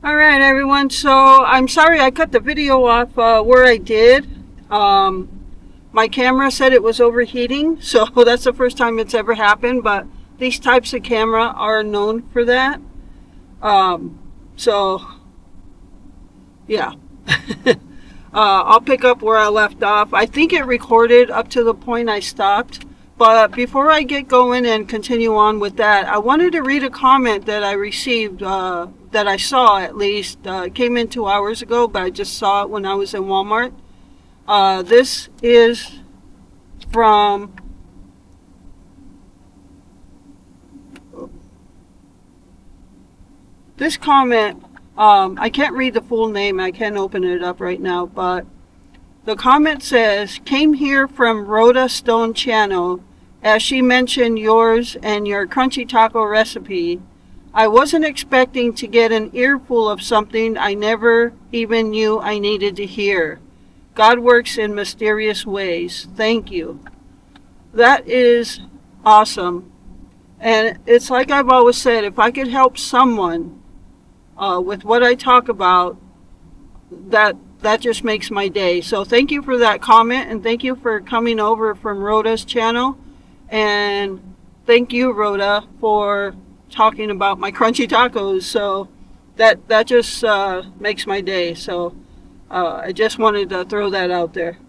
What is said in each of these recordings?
All right, everyone. So I'm sorry I cut the video off where I did. My camera said it was overheating, so that's the first time it's ever happened. But these types of camera are known for that. So yeah, I'll pick up where I left off. I think it recorded up to the point I stopped. But before I get going and continue on with that, I wanted to read a comment that I received, that I saw at least. It came in 2 hours ago, but I just saw it when I was in Walmart. This is from this comment. I can't read the full name. I can't open it up right now, but the comment says, came here from Rhoda Stone Channel as she mentioned yours and your crunchy taco recipe. I wasn't expecting to get an earful of something I never even knew I needed to hear. God works in mysterious ways. Thank you. That is awesome. And it's like I've always said, if I could help someone with what I talk about, that just makes my day. So thank you for that comment, and thank you for coming over from Rhoda's channel. And thank you, Rhoda, for talking about my crunchy tacos. So that just makes my day. So I just wanted to throw that out there.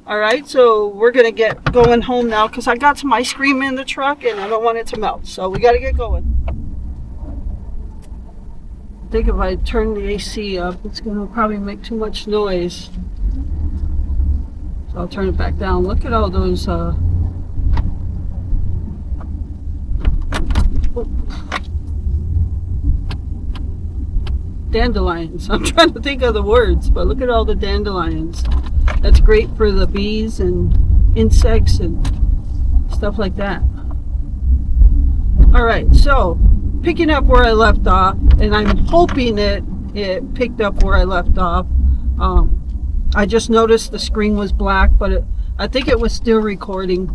All right, so we're going to get going home now because I got some ice cream in the truck and I don't want it to melt. So we got to get going. I think if I turn the AC up, it's going to probably make too much noise. So I'll turn it back down. Look at all those dandelions. I'm trying to think of the words, but look at all the dandelions. That's great for the bees and insects and stuff like that. All right, so picking up where I left off, and I'm hoping it picked up where I left off. I just noticed the screen was black, but I think it was still recording.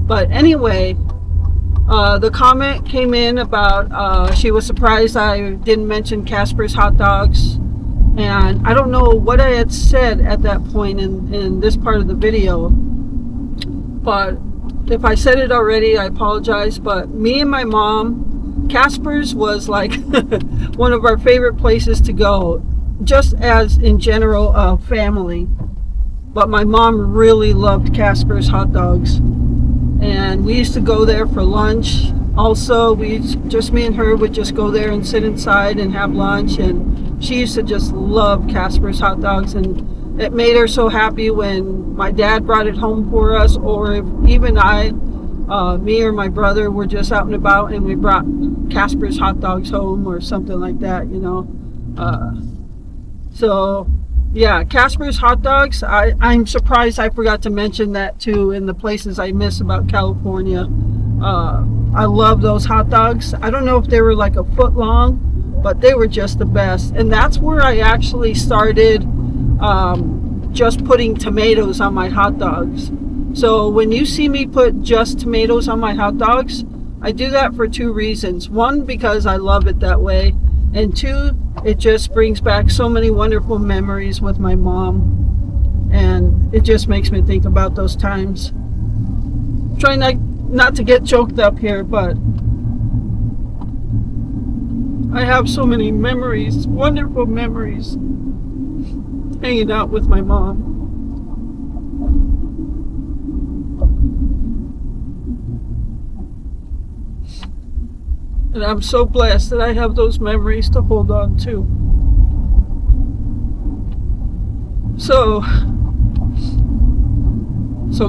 But anyway, the comment came in about she was surprised I didn't mention Casper's hot dogs. And I don't know what I had said at that point in this part of the video. But if I said it already, I apologize. But me and my mom, Casper's was like one of our favorite places to go, just as in general family. But my mom really loved Casper's hot dogs. And we used to go there for lunch. Also, just me and her would just go there and sit inside and have lunch. And she used to just love Casper's hot dogs. And it made her so happy when my dad brought it home for us, or if even me or my brother were just out and about and we brought Casper's hot dogs home or something like that, you know. So yeah, Casper's hot dogs, I'm surprised I forgot to mention that too in the places I miss about California. I love those hot dogs. I don't know if they were like a foot long, but they were just the best. And that's where I actually started just putting tomatoes on my hot dogs. So when you see me put just tomatoes on my hot dogs, I do that for two reasons. One, because I love it that way. And two, it just brings back so many wonderful memories with my mom. And it just makes me think about those times. Trying not to get choked up here, but I have so many memories, wonderful memories, hanging out with my mom. And I'm so blessed that I have those memories to hold on to. So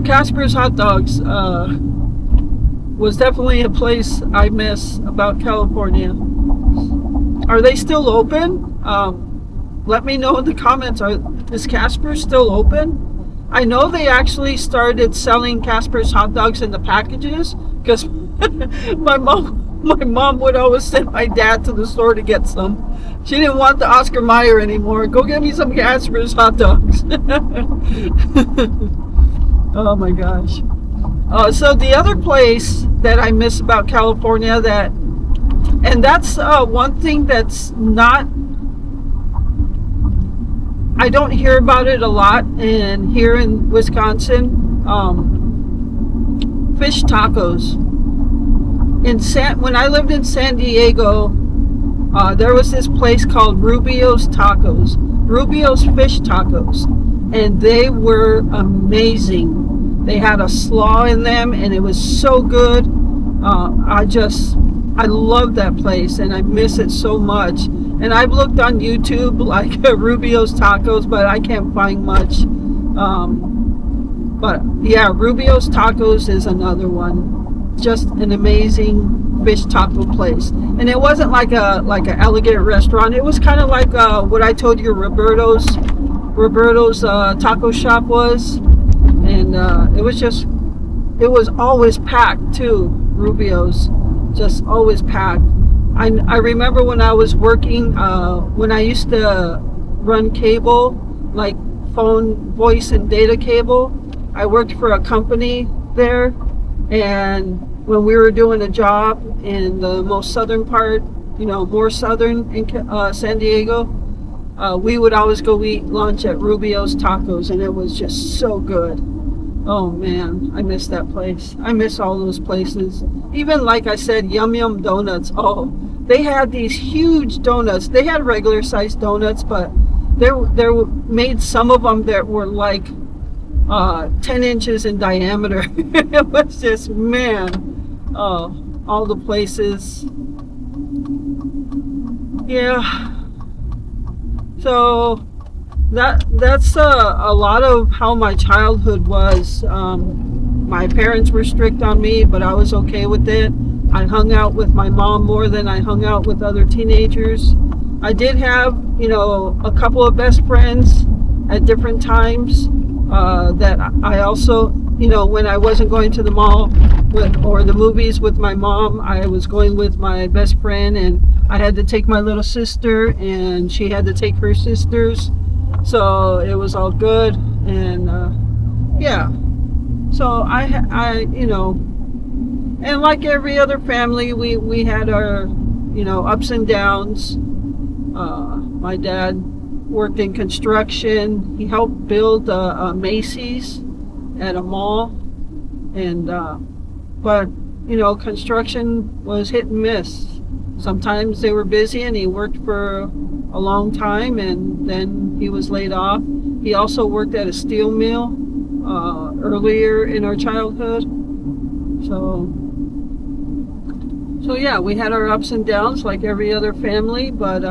Casper's hot dogs was definitely a place I miss about California. Are they still open? Let me know in the comments. Is Casper still open? I know they actually started selling Casper's hot dogs in the packages because my mom would always send my dad to the store to get some. She didn't want the Oscar Mayer anymore. Go get me some Casper's hot dogs. Oh my gosh. So the other place that I miss about California, and that's one thing that's not I don't hear about it a lot. And here in Wisconsin, fish tacos. When I lived in San Diego, there was this place called Rubio's Tacos, Rubio's Fish Tacos, and they were amazing. They had a slaw in them, and it was so good. I love that place, and I miss it so much. And I've looked on YouTube, like Rubio's Tacos, but I can't find much. But yeah, Rubio's Tacos is another one. Just an amazing fish taco place. And it wasn't like an elegant restaurant. It was kind of like what I told you Roberto's taco shop was. And it was always packed too. Rubio's, just always packed. I remember when I was working, when I used to run cable, like phone, voice, and data cable. I worked for a company there, and when we were doing a job in the most southern part, more southern in San Diego, we would always go eat lunch at Rubio's Tacos, and it was just so good. Oh man, I miss that place. I miss all those places. Even like I said, Yum Yum Donuts. Oh, they had these huge donuts. They had regular sized donuts, but they made some of them that were like 10 inches in diameter. It was just, man, all the places. Yeah. So that's a lot of how my childhood was. My parents were strict on me, but I was okay with it. I hung out with my mom more than I hung out with other teenagers. I did have, a couple of best friends at different times that I also, when I wasn't going to the mall or the movies with my mom, I was going with my best friend, and I had to take my little sister, and she had to take her sisters. So it was all good, and yeah. So and like every other family, we had our, ups and downs. My dad worked in construction. He helped build Macy's at a mall, and but construction was hit and miss. Sometimes they were busy, and he worked for a long time, and then he was laid off. He also worked at a steel mill earlier in our childhood. So yeah, we had our ups and downs like every other family, but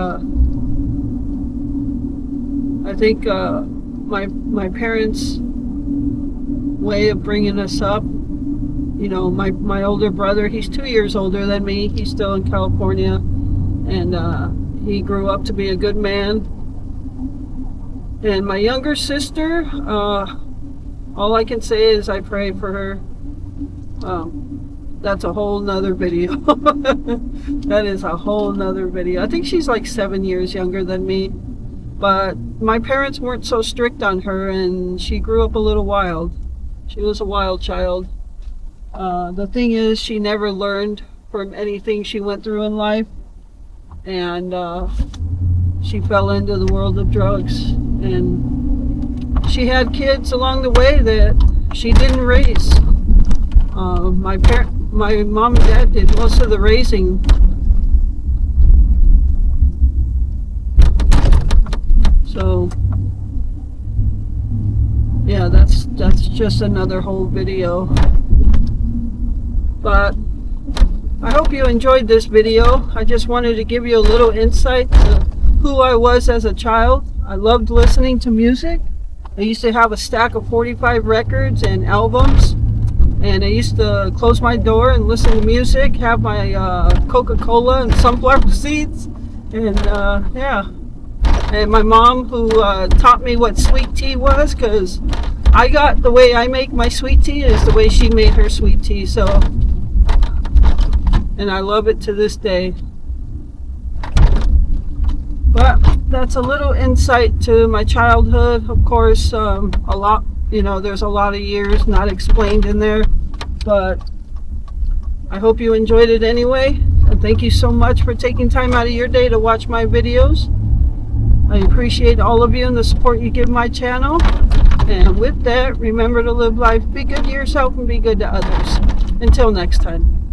I think my parents' way of bringing us up, my older brother, he's 2 years older than me. He's still in California, and he grew up to be a good man. And my younger sister, all I can say is I pray for her. That's a whole nother video. That is a whole nother video. I think she's like 7 years younger than me. But my parents weren't so strict on her, and she grew up a little wild. She was a wild child. The thing is, she never learned from anything she went through in life. And she fell into the world of drugs. And she had kids along the way that she didn't raise. My mom and dad did most of the raising. So yeah, that's just another whole video. But I hope you enjoyed this video. I just wanted to give you a little insight to who I was as a child. I loved listening to music. I used to have a stack of 45 records and albums, and I used to close my door and listen to music, have my Coca-Cola and sunflower seeds, and yeah. And my mom, who taught me what sweet tea was, because the way I make my sweet tea is the way she made her sweet tea. So, and I love it to this day. But that's a little insight to my childhood. Of course, a lot, there's a lot of years not explained in there, but I hope you enjoyed it anyway. And thank you so much for taking time out of your day to watch my videos. I appreciate all of you and the support you give my channel. And with that, remember to live life, be good to yourself, and be good to others. Until next time.